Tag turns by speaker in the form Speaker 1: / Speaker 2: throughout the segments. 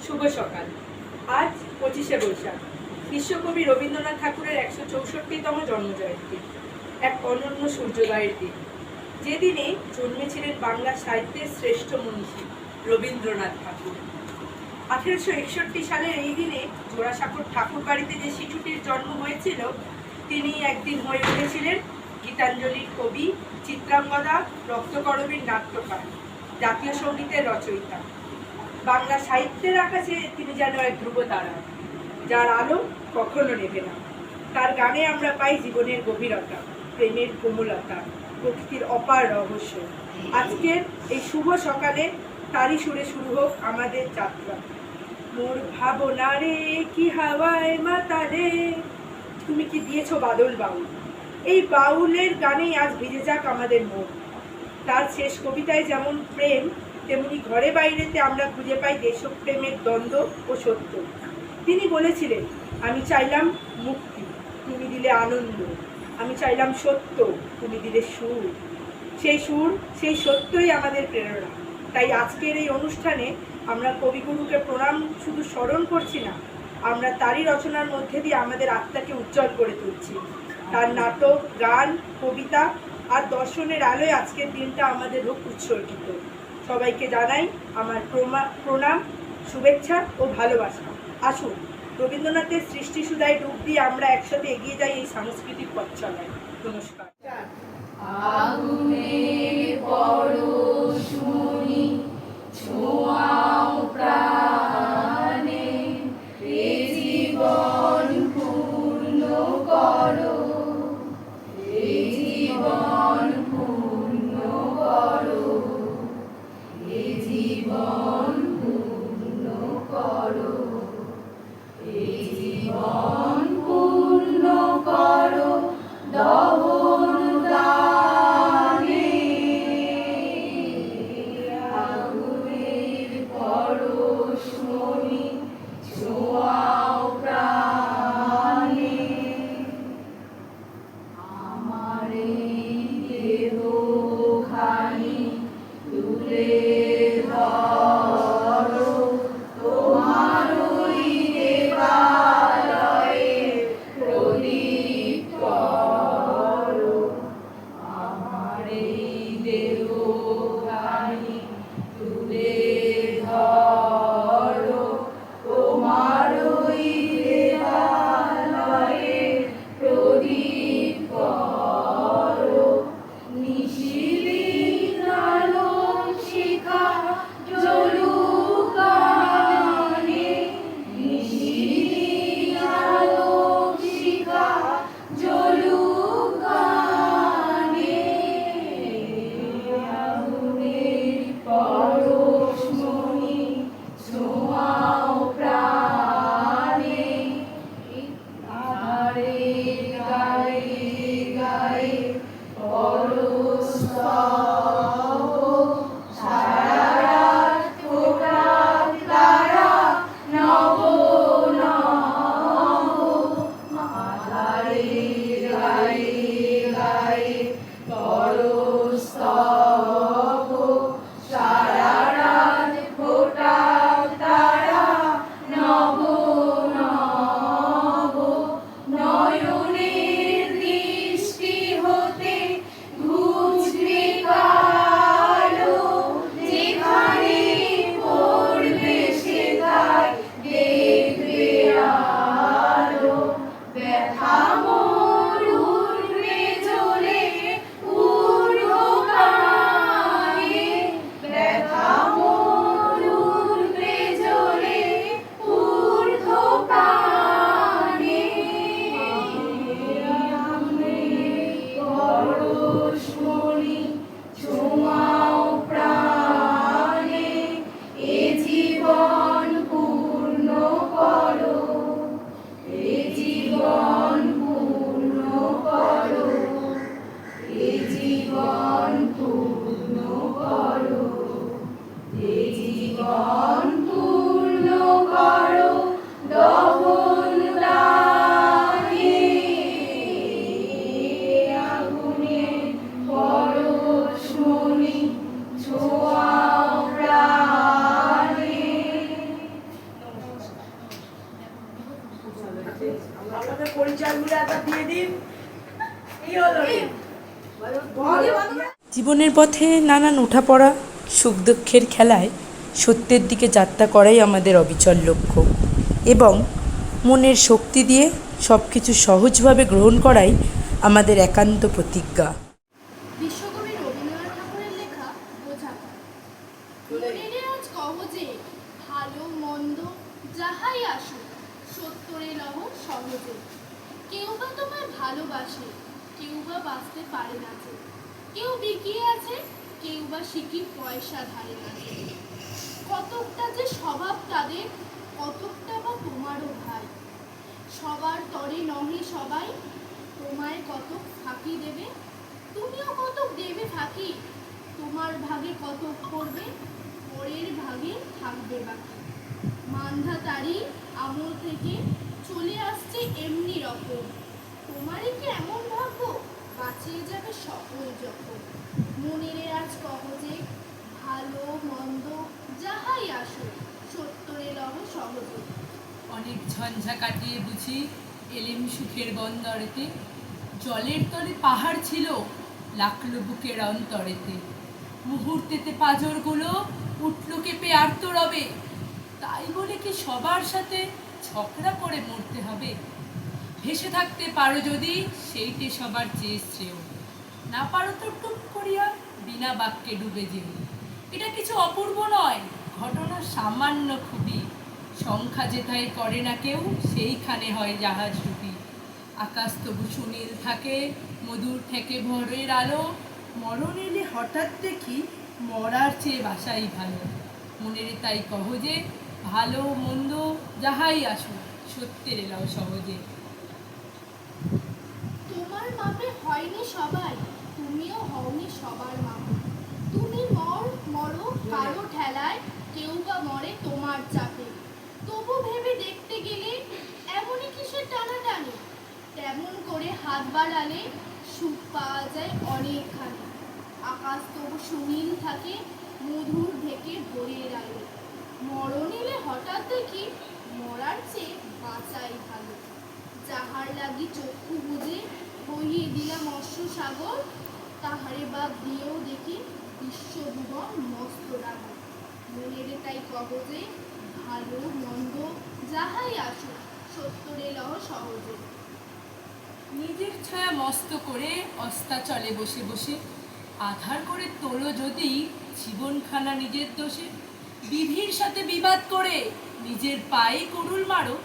Speaker 1: শুভ সকাল। আজ 25শে বৈশাখ, বিশ্বকবি রবীন্দ্রনাথ ঠাকুরের 164তম জন্মজয়ন্তী, এক অনন্য সূর্যোদয়ের দিন, যেদিনে জন্মেছিলেন বাংলা সাহিত্যের শ্রেষ্ঠ মনীষী রবীন্দ্রনাথ ঠাকুর। 1861 সালের এই দিনে জোড়াসাঁকোর ঠাকুর বাড়িতে যে শিশুটির জন্ম হয়েছিল, তিনি একদিন হয়ে উঠেছিলেন গীতাঞ্জলির কবি, চিত্রাঙ্গদা, রক্তকরবীর নাট্যকার, জাতীয় সঙ্গীতের রচয়িতা। বাংলা সাহিত্যের আকাশে তিনি যেন এক ধ্রুবতারা, যার আলো কখনো নেবে না। তার গানে আমরা পাই জীবনের গভীরতা, প্রেমের কোমলতা, প্রকৃতির অপার রহস্য। আজকের এই শুভ সকালে তারই সুরে শুরু হোক আমাদের যাত্রা। মোর ভাবনা রে কি হাওয়ায় মাতালে, তুমি কি দিয়েছো বাদল বাউল। এই বাউলের গানেই আজ ভিজে যাক আমাদের মন। তার শেষ কবিতায় যেমন প্রেম, তেমনি ঘরে বাইরেতে আমরা খুঁজে পাই দেশপ্রেমের দ্বন্দ্ব ও সত্য। তিনি বলেছিলেন, আমি চাইলাম মুক্তি, তুমি দিলে আনন্দ, আমি চাইলাম সত্য, তুমি দিলে সুর। সেই সুর, সেই সত্যই আমাদের প্রেরণা। তাই আজকের এই অনুষ্ঠানে আমরা কবিগুরুকে প্রণাম শুধু স্মরণ করছি না, আমরা তারই রচনার মধ্যে দিয়ে আমাদের আত্মাকে উজ্জ্বল করে তুলছি। তার নাটক, গান, কবিতা আর দর্শনের আলোয় আজকের দিনটা আমাদের হোক উৎসর্গিত। সবাইকে জানাই আমার প্রণাম, শুভেচ্ছা ও ভালোবাসা। আসুন রবীন্দ্রনাথের সৃষ্টি সুধায় ডুব দিয়ে আমরা একসাথে এগিয়ে যাই এই সাংস্কৃতিক পথচলায়। নমস্কার।
Speaker 2: আগুনের পরশমণি ছোঁয়াও প্রাণে, এ জীবন পূর্ণ করো, এ জীবন পূর্ণ করো, এ জীবন পূর্ণ করো, এ জীবন পূর্ণ করো দহন দানে,
Speaker 1: জীবনের পথে নানান ওঠাপড়া সুখ দুঃখের খেলায় সত্যের দিকে যাত্রা করাই আমাদের অবিচল লক্ষ্য এবং মনের শক্তি দিয়ে সব কিছু সহজভাবে গ্রহণ করাই আমাদের একান্ত প্রতিজ্ঞা।
Speaker 2: বিশ্বকবি রবীন্দ্রনাথ ঠাকুরের লেখা বোঝাপড়া। মনেরে আজ কহ যে ভালো মন্দ যাহাই আসুক সত্তরে লহ সহজে। কেউ বা তোমায় ভালোবাসে, কেউ বা বাঁচতে পারে না যে। কেউ বিকিয়ে আছে, কেউ বা শিখি পয়সা ধারে আছে। কতকটা যে স্বভাব তাদের, কতকটা বা তোমারও ভাই। সবার তরে নহে সবাই, তোমায় কতক ফাঁকি দেবে, তুমিও কতক দেবে ফাঁকি। তোমার ভাগে কতক পড়বে, পরের ভাগে থাকবে বাকি। মান্ধা তারি আমল থেকে চলে আসছে এমনি রকম। তোমারই কি এমন ভাগ্য, বাঁচিয়ে যাবে সকল যখন। মনেরে আজ কহ যে ভালো মন্দ যাহাই আসুক সত্তরে লহ সহজে।
Speaker 3: অনেক ঝঞ্ঝা কাটিয়ে বুঝি এলেম সুখের বন্দরেতে। জলের তলে পাহাড় ছিল, লাকলো বুকের অন্তরেতে। মুহূর্তেতে পাঁজরগুলো উঠল কেঁপে আর্তরবে। তাই বলে কি সবার সাথে ঝগড়া করে মরতে হবে? ভেসে থাকতে পারো যদি, সেইটে সবার চেয়ে শ্রেয়। না পারো তো টুক করিয়া বিনা বাক্যে ডুবে যেও। এটা কিছু অপূর্ব নয়, ঘটনা সামান্য খুবই। সংখ্যা যেথায় করে না কেউ, সেইখানে হয় জাহাজ ডুবি। আকাশ তবু সুনীল থাকে, মধুর থেকে ভোরের আলো। মরণ এলে হঠাৎ দেখি মরার চেয়ে বাসাই ভালো। মনের তাই কহ যে ভালো মন্দ যাহাই আসুক সত্যের এলাও সহজে।
Speaker 2: তোমার মাপে হয়নি সবাই, তুমিও হওনি সবার মাপে। তুমি মরো কারো ঠেলায়, কেউ বা মরে তোমার চাপে। তবু ভেবে দেখতে গেলে এমনই কিসের টানাটানি, তেমন করে হাত বাড়ালে সুখ পাওয়া যায় অনেকখানি। আকাশ তবু সুনীল থাকে, মধুর ঢেকে ভোরের আলো। মরণ এলে হঠাৎ দেখি মরার চেয়ে বাঁচাই ভালো। যাহার লাগি চক্ষু বুঝে বহিয়ে দিলাম অশ্ব সাগর, তাহারে বাদ দিয়েও দেখি বিশ্বভুবন মস্ত ডাগর। মনেরে তাই কহ যে ভালো মন্দ যাহাই আসুক সত্তরে লহ সহজে।
Speaker 3: নিজের ছায়া মস্ত করে অস্তাচলে বসে বসে আধার করে তোলো যদি জীবনখানা নিজের দোষে। বিধির সাথে বিবাদ করে নিজের পায়ে কুড়ুল মারো,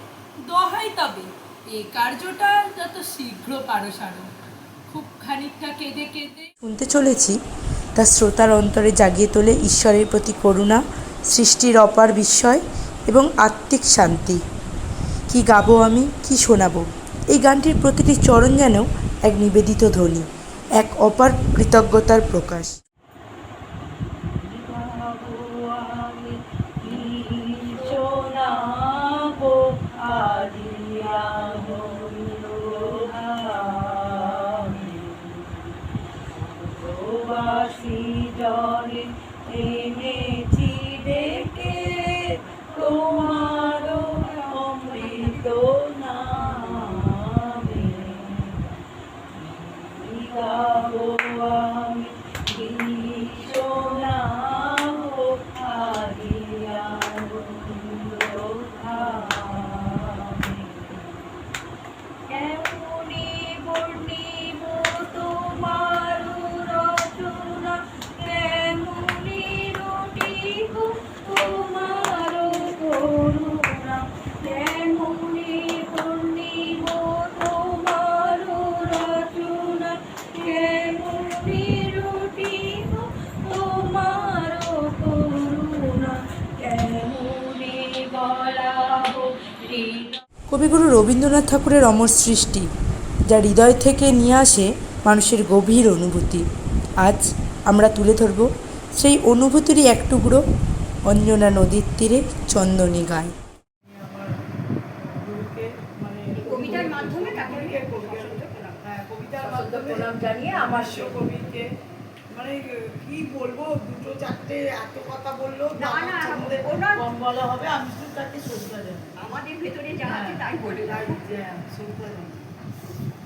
Speaker 3: দহাই তবে এ কার্যটা যত শীঘ্র পারো সারো। খুব খানিকটা কেঁদে কেঁদে
Speaker 1: শুনতে চলেছি তা শ্রোতার অন্তরে জাগিয়ে তোলে ঈশ্বরের প্রতি করুণা, সৃষ্টির অপার বিস্ময় এবং আত্মিক শান্তি। কি গাবো আমি, কি শোনাবো? এই গানটির প্রতিটি চরণ যেন এক নিবেদিত ধ্বনি, এক অপার কৃতজ্ঞতার প্রকাশ।
Speaker 4: জলে এনেছি ডেকে তোমার অমৃত নামে। গাবো আমি শোনাবো হারিয়া এমনি বর্ণিব তোমার রচনা, এমনি রটিব তোমার করুণা। এমনি বর্ণিব তোমার রচনা, এমনি রটিব তোমার করুণা। এমনি গলাব
Speaker 1: কবিগুরু রবীন্দ্রনাথ ঠাকুরের অমর সৃষ্টি, যা হৃদয় থেকে নিয়ে আসে মানুষের গভীর অনুভূতি। আজ আমরা তুলে ধরব সেই অনুভূতিরই এক টুকরো অঞ্জনা নদীর তীরে চন্দনী গায়।
Speaker 4: আমার গুরুকে মানে
Speaker 5: কবিতার মাধ্যমে তাকে
Speaker 4: কবিতার মাধ্যমে প্রণাম জানিয়ে আমার কবিকে মানে কি বলবো, দুটো চারটে এত কথা বললো,
Speaker 5: না, না,
Speaker 4: আমাদের
Speaker 5: ওনার-
Speaker 4: কম বলা হবে। আমি শুধু তাকে শ্রদ্ধা জানাই,
Speaker 5: আমাদের ভেতরে যা আছে তাই বলে
Speaker 4: তাই শ্রদ্ধা জানাই।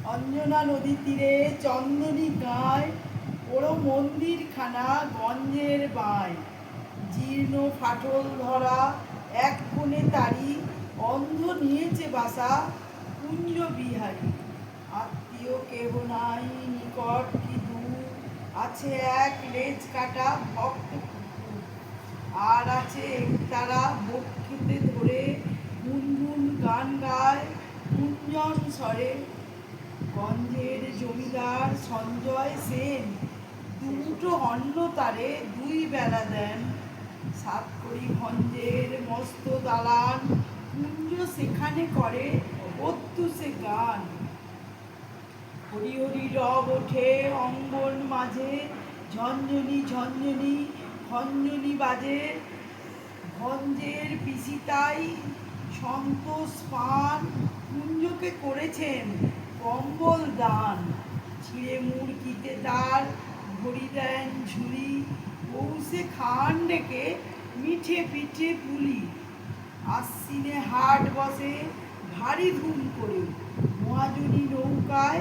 Speaker 4: অঞ্জনা নদীর তীরে চন্দনী গায়, বড় মন্দিরখানা গঞ্জের বাঁয়, জীর্ণ ফাটল ধরা এক কোণে তারি, অন্ধ নিয়েছে বাসা কুঞ্জ বিহারী। আত্মীয় কেহ নাই নিকট কি দূর, আছে এক লেজ কাটা ভক্ত কুকুর, আর আছে তারা বক্ষিতে ধরে গুনগুন গান গায় গুঞ্জন স্বরে। গঞ্জের জমিদার সঞ্জয় সেন দুটো অন্ন তারে দুই বেলা দেন। সাতকড়ি ভঞ্জের মস্ত দালান, কুঞ্জ সেখানে করে প্রত্যুষে গান। হরি হরি রব ওঠে অঙ্গন মাঝে, ঝঞ্ঝনি ঝঞ্ঝনি খঞ্জনি বাজে। ভঞ্জের পিসিতাই সন্তোষ পান, কুঞ্জকে করেছেন কম্বল দান। ছিঁড়ে মুড়কিতে তার ভরি দেন ঝুলি, পৌষে খান ডেকে মিঠে পিঠে পুলি। আশ্বিনে হাট বসে ভারী ধুম করে, মহাজনী নৌকায়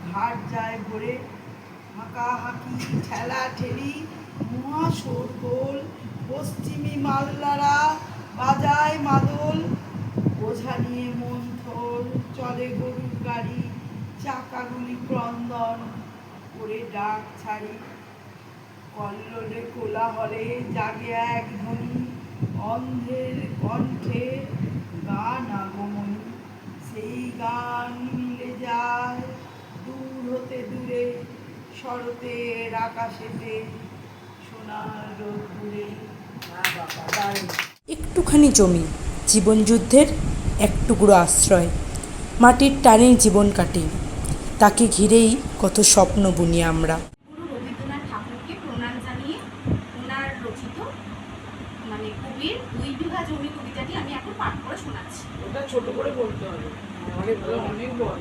Speaker 4: ঘাট যায় ভরে। হাঁকাহাঁকি ঠেলা ঠেলি মহা শোরগোল, পশ্চিমী মালদারা বাজায় মাদল। বোঝা নিয়ে মন্থর চলে গরুর গাড়ি, চাকাগুলি ক্রন্দন করে ডাক ছাড়ি। কল্লোলে কোলাহলে জাগে এক ধ্বনি, অন্ধের কণ্ঠে গান আগমনী। সেই গান মিলে যায় দূর হতে দূরে, শরতের আকাশেতে সোনার রোদ্দুরে।
Speaker 1: একটুখানি জমি, জীবনযুদ্ধের এক টুকরো আশ্রয়, মাটির টানে জীবন কাটে, তাকে ঘিরেই কত স্বপ্ন বুনি আমরা।
Speaker 6: গুরু রবীন্দ্রনাথ ঠাকুরকে প্রণাম জানিয়ে ওনার রচিত কবির 2 বিঘা জমি কবিতাটি আমি এখন পাঠ করে শোনাচ্ছি।
Speaker 4: ওটা ছোট করে বলতে হবে, অনেক বড়।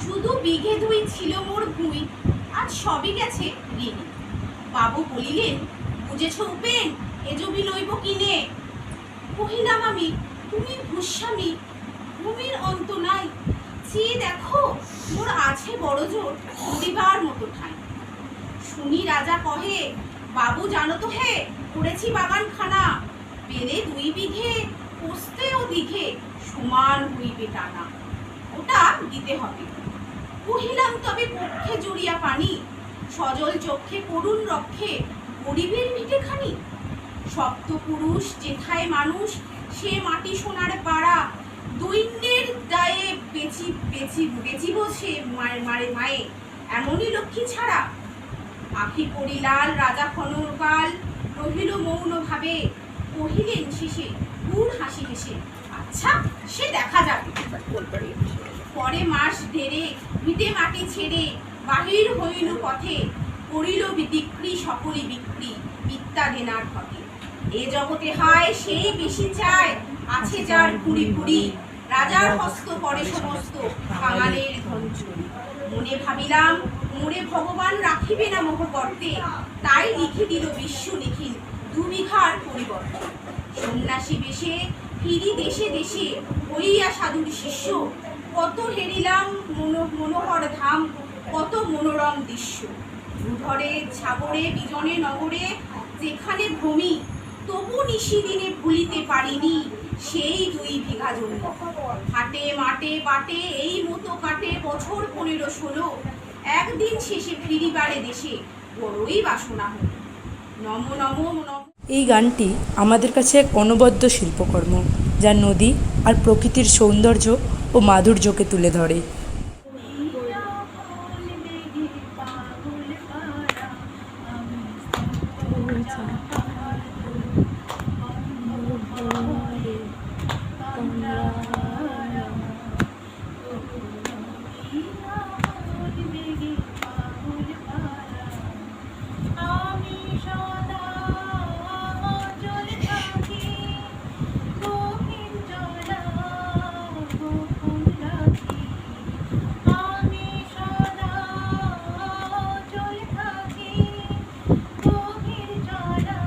Speaker 6: শুধু বিঘে 2 ছিল মোর ভুঁই, আজ সবই গেছে ঋণী। বাবু বলিলেন, বুঝেছ উপেন, এ জমি লইব কিনে। কহিলাম আমি, তুমি ভূস্বামী, ভূমির অন্ত নাই। চেয়ে দেখো, মোর আছে বড় জোর দিবার মতো ঠাঁই। শুনি রাজা কহে, বাবু জানো তো হে, করেছি বাগানখানা। পেলে 2 বিঘে, পোস্তে ও দিঘে সমান হইবে টানা। ওটা দিতে হবে। কহিলাম, তবে পক্ষে জড়িয়া পানি, সজল চক্ষে করুণ রক্ষে গরিবের ভিটেখানি। সপ্তপুরুষ যেথায় মানুষ, সে মাটি সোনার পাড়া। দৈন্যের দায়ে বেচিব সে মায়ে, এমনই লক্ষ্মী ছাড়া। আখি পরিলাল রাজা ক্ষণকাল, রহিল মৌন ভাবে। কহিলেন শেষে গুণ হাসি হেসে, আচ্ছা সে দেখা যাবে। পরে মাস ঢেরে ভিটে মাটি ছেড়ে বাহির হইল পথে, করিল বিক্রি সকলই বিক্রি বিদ্যা দেনার পথে। এ জগতে হায় সেই বেশি চায়, আছে যার কুড়ি কুড়ি। রাজার হস্ত পড়ে সমস্ত বাঙালের ধন চুরি। মনে ভাবিলাম, মোরে ভগবান রাখিবে না মোহ গর্তে, তাই লিখে দিল বিশ্ব নিখিল 2 বিঘার পরিবর্তে। সন্ন্যাসী বেশে ফিরি দেশে দেশে, হইয়া সাধুর শিষ্য। কত হেরিলাম মনোহর ধাম, কত মনোরম দৃশ্য। ধূধরে ছাগরে বিজনে নগরে যেখানে ভূমি, তবু নিশিদিনে ভুলিতে পারিনি সেই 2 বিঘা জমি। হাটে মাটে বাটে এই মতো কাটে বছর 15-16। একদিন শেষে ফিরিবারে দেশে বড়ই বাসনা হল। নম নম নম।
Speaker 1: এই গানটি আমাদের কাছে এক অনবদ্য শিল্পকর্ম, যা নদী আর প্রকৃতির সৌন্দর্য ও মাধুর্যকে তুলে ধরে।
Speaker 2: আমি সদা অচল থাকি, গভীর জলা গোপন রাখি। আমি সদা অচল থাকি, গভীর জলা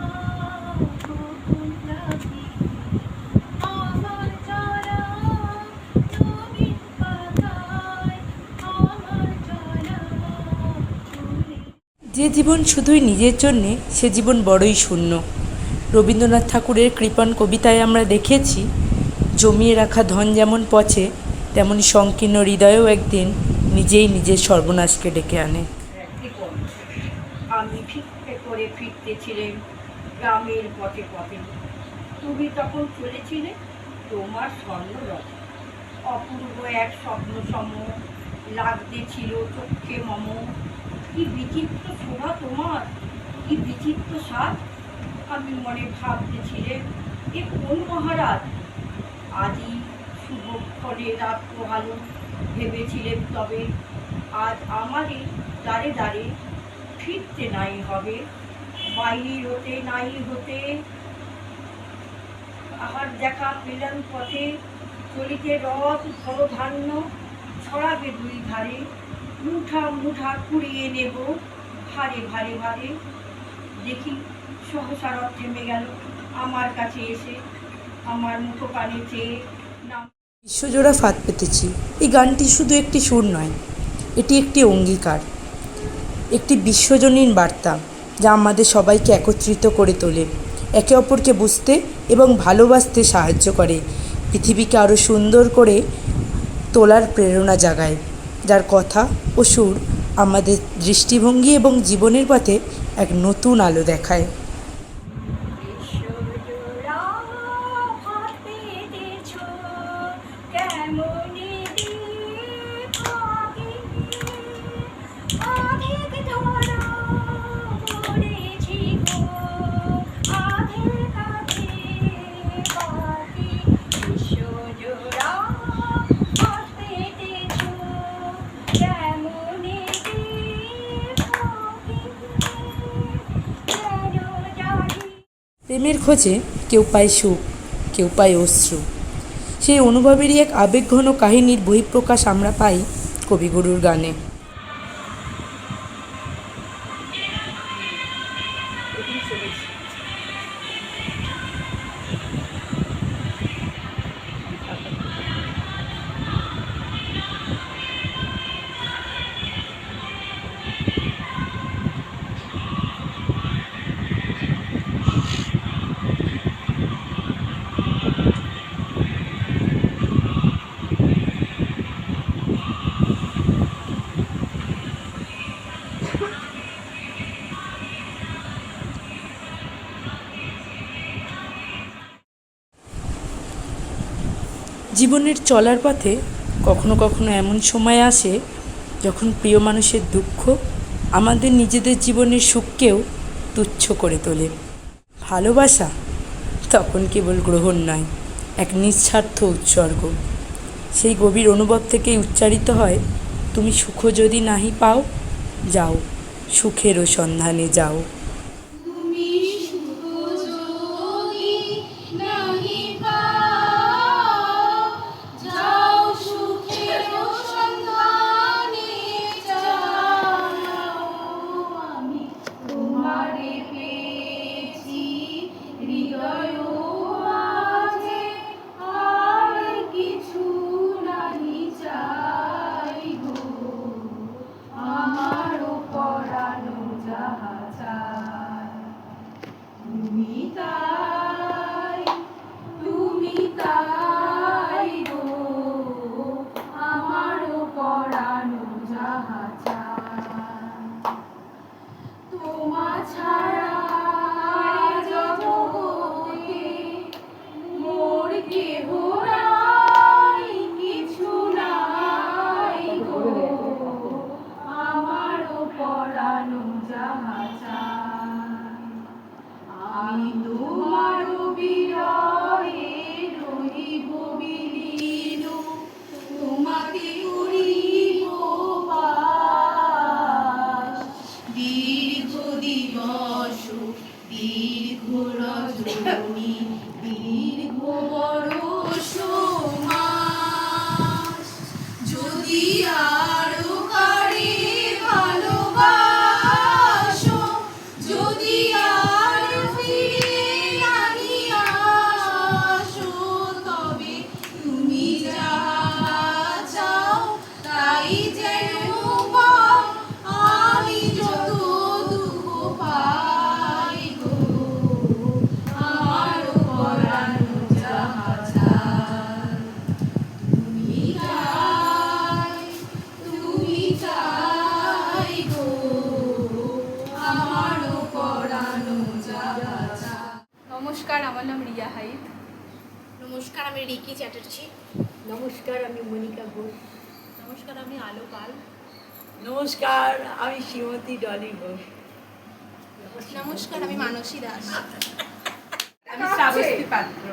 Speaker 1: যে জীবন শুধুই নিজের জন্যে সে জীবন বড়ই শূন্য। রবীন্দ্রনাথ ঠাকুরের কৃপণ কবিতায় আমরা দেখেছি, জমিয়ে রাখা ধন যেমন পচে, তেমনি সংকীর্ণ হৃদয়েও একদিন নিজেই নিজের সর্বনাশকে ডেকে আনে।
Speaker 5: আমি ফিরতে করে ফিরতেছিলেন গ্রামের পথে পথে, তুমি তখন চলেছিলে তোমার স্বর্ণরথে। অপূর্ব এক স্বপ্ন সম লাগতে ছিল চোখে মম। কি বিচিত্র শোভা তোমার, কি বিচিত্র স্বাদ। আমি মনে ভাবতেছিলেন এ কোন মহারাজ। আজই শুভক্ষণে রাত পোহালো, ভেবেছিলেন তবে আজ আমারই দ্বারে দ্বারে ফিরতে নাই হবে। বাহির হতে নাই হতে আহার দেখা পেলাম পথে, চলিতে রথ ধর ধান্য ছড়াবে দুই ধারে। মুঠা মুঠা কুড়িয়ে নেব ভারে ভারে ভারে। দেখি সহসা রথ থেমে গেল আমার কাছে এসে, আমার মুখপানে চেয়ে নাম।
Speaker 1: বিশ্বজোড়া ফাঁদ পেতেছি এই গানটি শুধু একটি সুর নয়, এটি একটি অঙ্গীকার, একটি বিশ্বজনীন বার্তা যা আমাদের সবাইকে একত্রিত করে তোলে, একে অপরকে বুঝতে এবং ভালোবাসতে সাহায্য করে, পৃথিবীকে আরও সুন্দর করে তোলার প্রেরণা জাগায়, যার কথা ও সুর আমাদের দৃষ্টিভঙ্গি এবং জীবনের পথে এক নতুন আলো দেখায়।
Speaker 5: বিশ্বজোড়া ফাঁদ পেতেছ কেমনে দেখাবে, আধেক ধরা পড়েছি গো, আধেক আধেক বাকি। বিশ্বজোড়া ফাঁদ পেতেছ কেমনে দেখাবে, যেন জানি।
Speaker 1: প্রেমের খোঁজে কেউ পায় সুখ, কেউ পায় অশ্রু। সেই অনুভবেরই এক আবেগঘন কাহিনীর বহিঃপ্রকাশ আমরা পাই কবিগুরুর গানে। জীবনের চলার পথে কখনো কখনো এমন সময় আসে যখন প্রিয় মানুষের দুঃখ আমাদের নিজেদের জীবনের সুখকেও তুচ্ছ করে তোলে। ভালোবাসা তখন কেবল গ্রহণ নয়, এক নিঃস্বার্থ উৎসর্গ। সেই গভীর অনুভব থেকেই উচ্চারিত হয়, তুমি সুখ যদি নাহি পাও, যাও সুখেরও সন্ধানে যাও।
Speaker 2: তুমি সুখ যদি নাহি পাও, যাও সুখের সন্ধানে যাও। আমি তোমারে পেয়েছি হৃদয় মাঝে, আর কিছু নাহি চাই গো, আমারও পরানো যাহা চায়। তুমি তাই গো, আমারও পরানো যাহা চায়। তোমা ছাড়া জগতে মোর কেহ নাই, কিছু নাই গো, আমারও পরানো যাহা চায়। আমি তোমার বিরহে রহিব বিলীন, তোমাকে করিব বাস। দীর্ঘ দিবস দীর্ঘ রজনী, দীর্ঘ বরষ মাস। যদি আরো কারে ভালোবাসো, যদি আর ফিরে নাহি আসো, তবে তুমি যাহা চাও তাই যেন পাও। আমি যত আমি রিকি চ্যাটার্জি।
Speaker 5: নমস্কার, আমি মনিকা ঘোষ।
Speaker 2: নমস্কার, আমি আলো পাল।
Speaker 4: নমস্কার, আমি শ্রীমতী ডলি ঘোষ।
Speaker 2: নমস্কার, আমি মানসী দাস।
Speaker 3: আমি শ্রাবস্তী পাত্র।